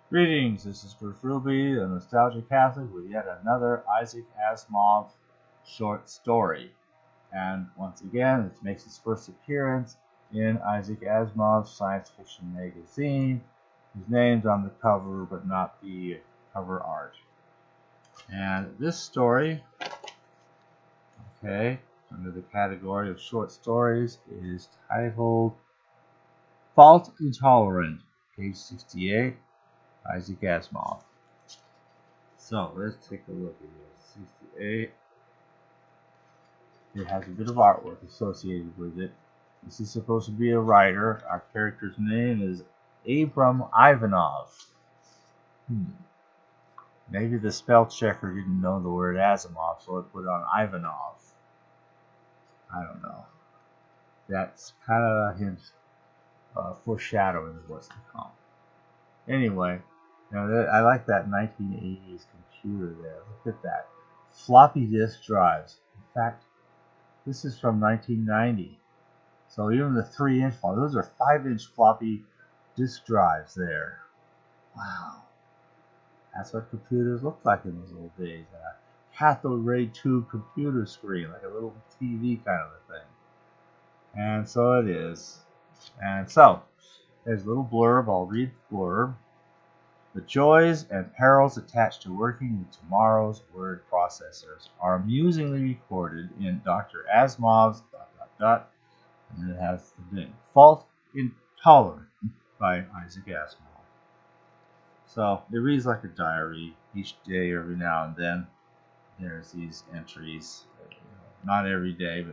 Greetings, this is Bruce Ruby, the Nostalgia Catholic, with yet another Isaac Asimov short story. And once again, it makes its first appearance in Isaac Asimov's science fiction magazine. His name's on the cover, but not the cover art. And this story, okay, under the category of short stories, is titled Fault Intolerant, page 68. Isaac Asimov. So let's take a look at this. 68. It has a bit of artwork associated with it. This is supposed to be a writer. Our character's name is Abram Ivanov. Maybe the spell checker didn't know the word Asimov, so it put on Ivanov. I don't know. That's kind of a hint, foreshadowing of what's to come. Anyway, I like that 1980s computer there. Look at that. Floppy disk drives. In fact, this is from 1990. So even the 3-inch one, those are 5-inch floppy disk drives there. Wow. That's what computers looked like in those old days. A cathode ray tube computer screen, like a little TV kind of a thing. And so it is. And so, there's a little blurb. I'll read the blurb. The joys and perils attached to working with tomorrow's word processors are amusingly recorded in Dr. Asimov's ... and then it has the name Fault Intolerant by Isaac Asimov. So it reads like a diary. Each day, every now and then, there's these entries. Not every day,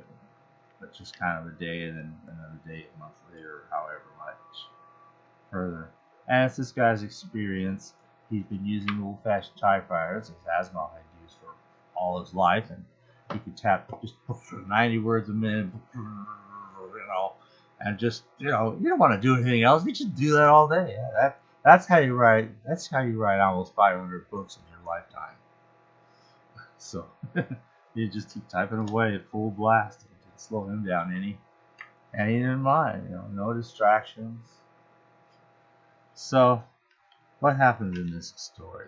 but just kind of a day and then another day, a month later, or however much further. And it's this guy's experience. He's been using old-fashioned typewriters, as Asimov had used for all his life, and he could tap just 90 words a minute, and just, you don't want to do anything else. You just do that all day. Yeah, that's how you write. That's how you write almost 500 books in your lifetime. So you just keep typing away at full blast. It didn't slow him down any, and he didn't mind. No distractions. So, what happens in this story?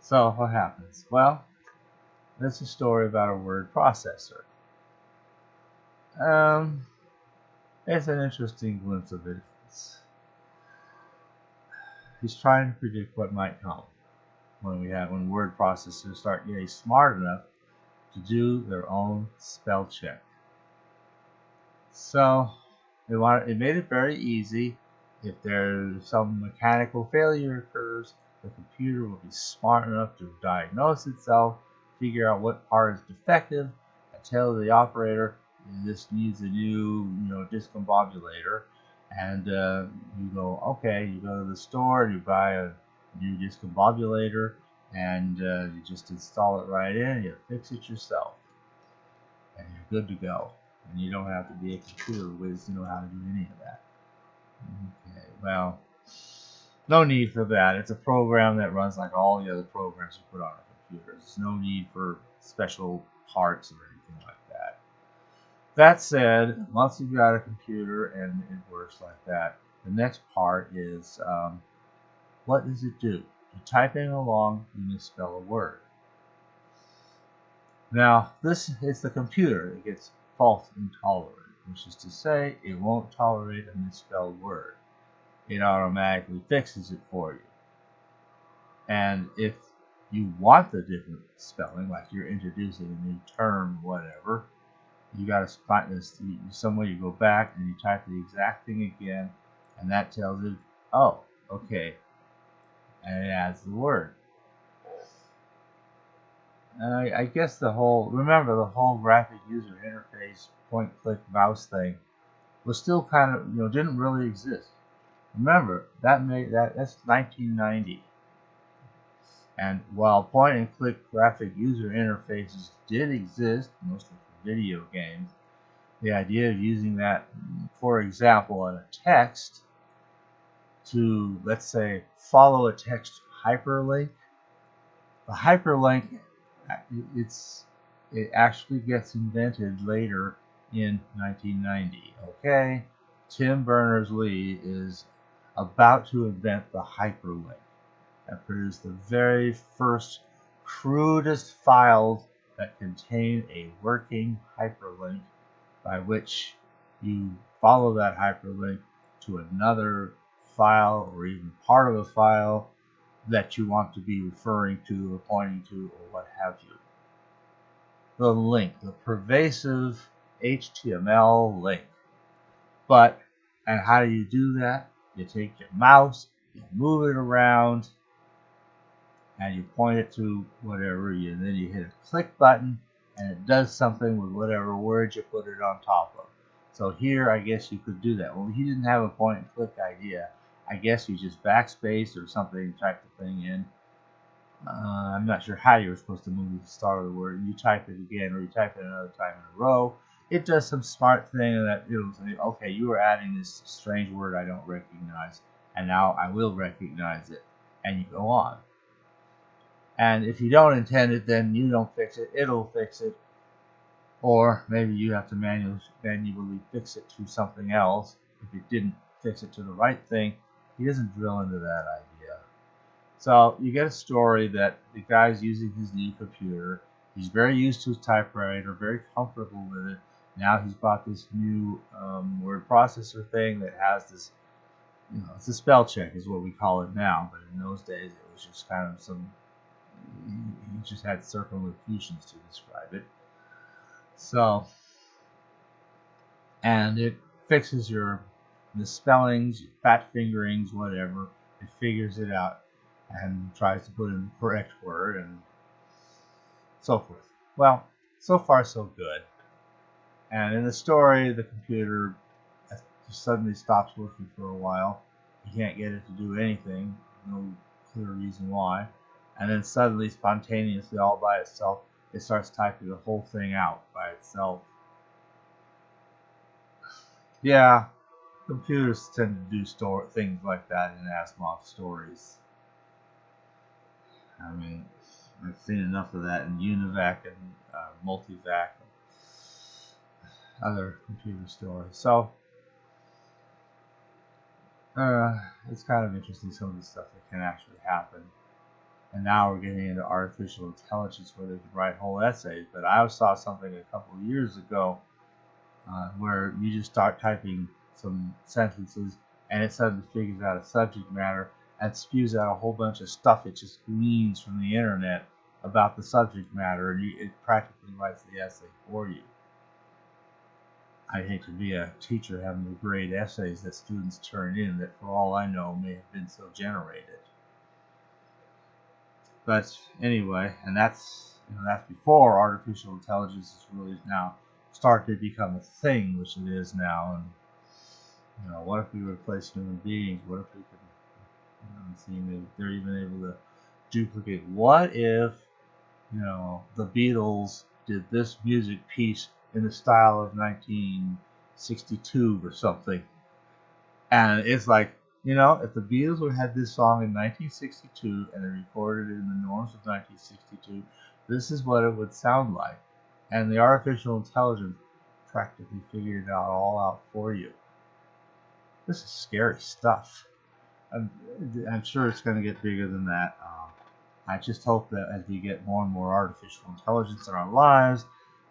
So, what happens? Well, it's a story about a word processor. It's an interesting glimpse of it. He's trying to predict what might come when word processors start getting smart enough to do their own spell check. So, it made it very easy. If there's some mechanical failure occurs, the computer will be smart enough to diagnose itself, figure out what part is defective, and tell the operator this needs a new, discombobulator. And you go to the store and you buy a new discombobulator, and you just install it right in, you fix it yourself, and you're good to go. And you don't have to be a computer whiz to know how to do any of that. Okay, well, no need for that. It's a program that runs like all the other programs you put on a computer. There's no need for special parts or anything like that. That said, once you've got a computer and it works like that, the next part is what does it do? You're typing along, you misspell a word. Now, this is the computer that gets fault intolerant, which is to say it won't tolerate a misspelled word. It automatically fixes it for you. And if you want the different spelling, like you're introducing a new term, whatever, you got to find this somewhere. You go back and you type the exact thing again, and that tells it, oh, okay, and it adds the word. I guess the whole graphic user interface, point-click mouse thing was still kind of, didn't really exist. Remember, that's 1990. And while point-and-click graphic user interfaces did exist, mostly for video games, the idea of using that, for example, on a text to, let's say, follow a text hyperlink, the hyperlink, it actually gets invented later in 1990. Okay, Tim Berners-Lee is about to invent the hyperlink and produce the very first crudest files that contain a working hyperlink by which you follow that hyperlink to another file or even part of a file that you want to be referring to or pointing to or what have you. The link, the pervasive HTML link. And how do you do that? You take your mouse, you move it around, and you point it to whatever, and then you hit a click button, and it does something with whatever words you put it on top of. So here, I guess you could do that. Well, he didn't have a point and click idea. I guess you just backspace or something, type the thing in. I'm not sure how you were supposed to move the start of the word. You type it again, or you type it another time in a row. It does some smart thing that it'll say, okay, you are adding this strange word I don't recognize, and now I will recognize it, and you go on. And if you don't intend it, then you don't fix it, it'll fix it. Or maybe you have to manually fix it to something else. If it didn't fix it to the right thing, he doesn't drill into that idea. So you get a story that the guy's using his new computer. He's very used to his typewriter, very comfortable with it. Now he's bought this new word processor thing that has this, it's a spell check is what we call it now. But in those days, it was just kind of he just had circumlocutions to describe it. So, and it fixes your misspellings, your fat fingerings, whatever. It figures it out and tries to put in the correct word and so forth. Well, so far so good. And in the story, the computer suddenly stops working for a while. You can't get it to do anything, no clear reason why. And then suddenly, spontaneously, all by itself, it starts typing the whole thing out by itself. Yeah, computers tend to do things like that in Asimov stories. I mean, I've seen enough of that in Univac and Multivac and other computer stories. So, it's kind of interesting, some of the stuff that can actually happen. And now we're getting into artificial intelligence where they can write whole essays. But I saw something a couple of years ago where you just start typing some sentences and it suddenly figures out a subject matter and spews out a whole bunch of stuff it just gleans from the internet about the subject matter, and it practically writes the essay for you. I hate to be a teacher having to grade essays that students turn in that, for all I know, may have been so generated. But anyway, and that's before artificial intelligence is really now started to become a thing, which it is now. And what if we replace human beings? What if we could, see, they're even able to duplicate? What if, the Beatles did this music piece in the style of 1962 or something? And it's like, if the Beatles had this song in 1962 and they recorded it in the norms of 1962, this is what it would sound like. And the artificial intelligence practically figured it all out for you. This is scary stuff. I'm sure it's going to get bigger than that. I just hope that as we get more and more artificial intelligence in our lives,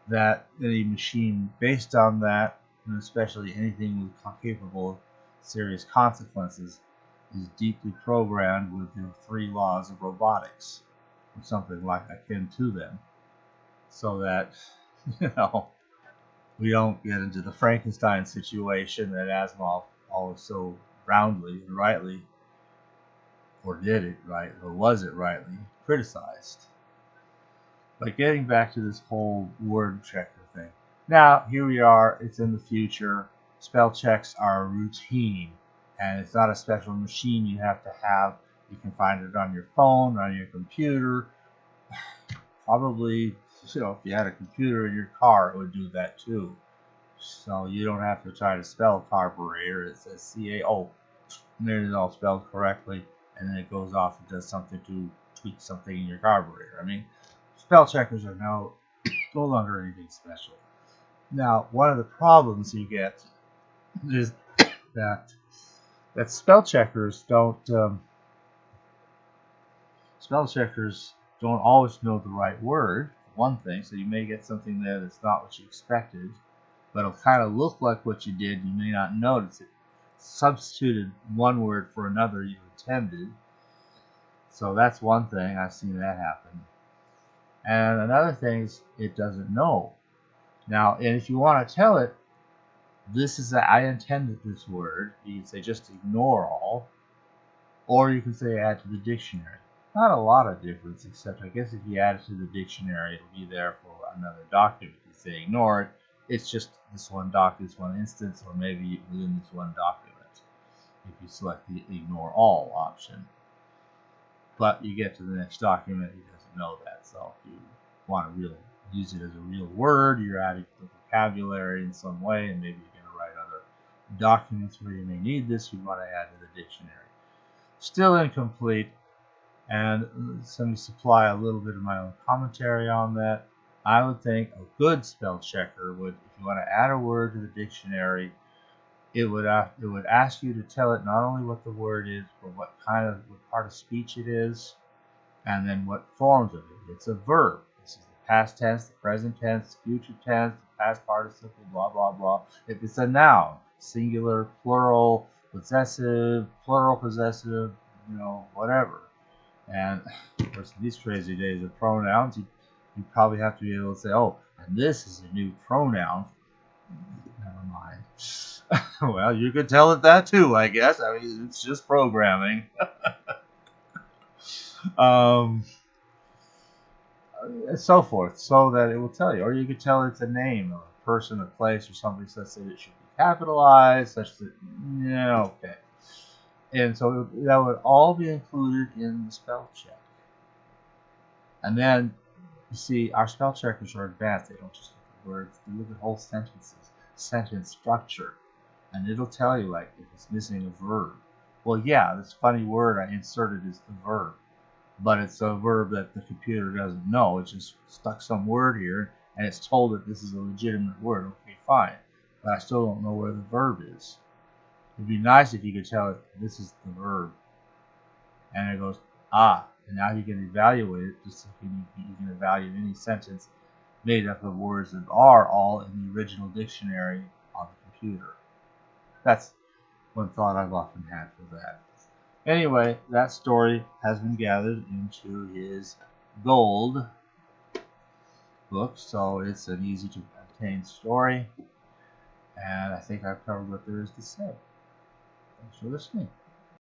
that any machine based on that, and especially anything capable of serious consequences, is deeply programmed with the 3 laws of robotics, or something like akin to them, so that we don't get into the Frankenstein situation that Asimov always so roundly and rightly, or did it right, or was it rightly, criticized. But getting back to this whole word checker thing. Now, here we are, it's in the future. Spell checks are routine, and it's not a special machine you have to have. You can find it on your phone, on your computer. Probably, if you had a computer in your car, it would do that too. So you don't have to try to spell carburetor. It says C-A-O. And then it's all spelled correctly, and then it goes off and does something to tweak something in your carburetor. I mean, spell checkers are no longer anything special. Now, one of the problems you get is that spell checkers don't always know the right word, one thing, so you may get something there that's not what you expected, but it'll kind of look like what you did. You may not notice it. Substituted one word for another you intended. So that's one thing. I've seen that happen. And another thing is it doesn't know. Now, and if you want to tell it, I intended this word, you can say just ignore all, or you can say add to the dictionary. Not a lot of difference, except I guess if you add it to the dictionary, it'll be there for another document. If you say ignore it, it's just this one instance, or maybe within this one document, if you select the ignore all option. But you get to the next document, it doesn't know that. So if you want to really use it as a real word, you're adding the vocabulary in some way, and maybe you're going to write other documents where you may need this, you want to add to the dictionary. Still incomplete, and let me supply a little bit of my own commentary on that. I would think a good spell checker would, if you want to add a word to the dictionary, it would ask you to tell it not only what the word is, but what part of speech it is, and then what forms of it. It's a verb. This is the past tense, the present tense, future tense, the past participle, blah, blah, blah. If it's a noun, singular, plural, possessive, plural possessive, whatever. And of course, in these crazy days of pronouns, you probably have to be able to say, oh, and this is a new pronoun. Never mind. Well, you could tell it that too, I guess. I mean, it's just programming. So forth, so that it will tell you. Or you could tell it's a name of a person, a place, or something such that it should be capitalized, such that, okay. And so that would all be included in the spell check. And then, you see, our spell checkers are advanced. They don't just look at words, they look at whole sentences, sentence structure. And it'll tell you, like, if it's missing a verb. Well, yeah, this funny word I inserted is the verb. But it's a verb that the computer doesn't know. It's just stuck some word here, and it's told that this is a legitimate word. Okay, fine. But I still don't know where the verb is. It'd be nice if you could tell it this is the verb. And it goes, and now you can evaluate it, just like you can evaluate any sentence made up of words that are all in the original dictionary on the computer. That's one thought I've often had for that. Anyway, that story has been gathered into his gold book, so it's an easy to obtain story, and I think I've covered what there is to say. Thanks for listening.